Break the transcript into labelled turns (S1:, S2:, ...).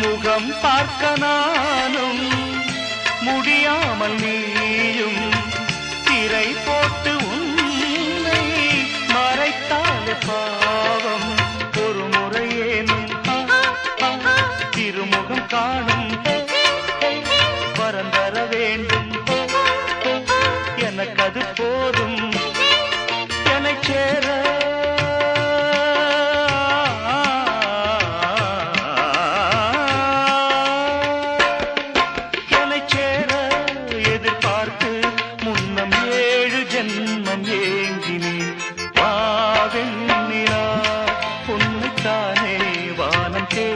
S1: முகம் பார்க்க நானும் முடியாமல் நீயும் திரை போட்டு உன்னை மறைத்தாலே பாவம். ஒரு முறையேனும் திருமுகம் காணும் வரம் தர வேண்டும். எனக்கு அது போதும் என்னை சேர. எதிர்பார்த்து முன்னம் 7 ஜென்மம் ஏங்கினேன். வாவெண்ணிலா உன்னைத்தானே வானம் தே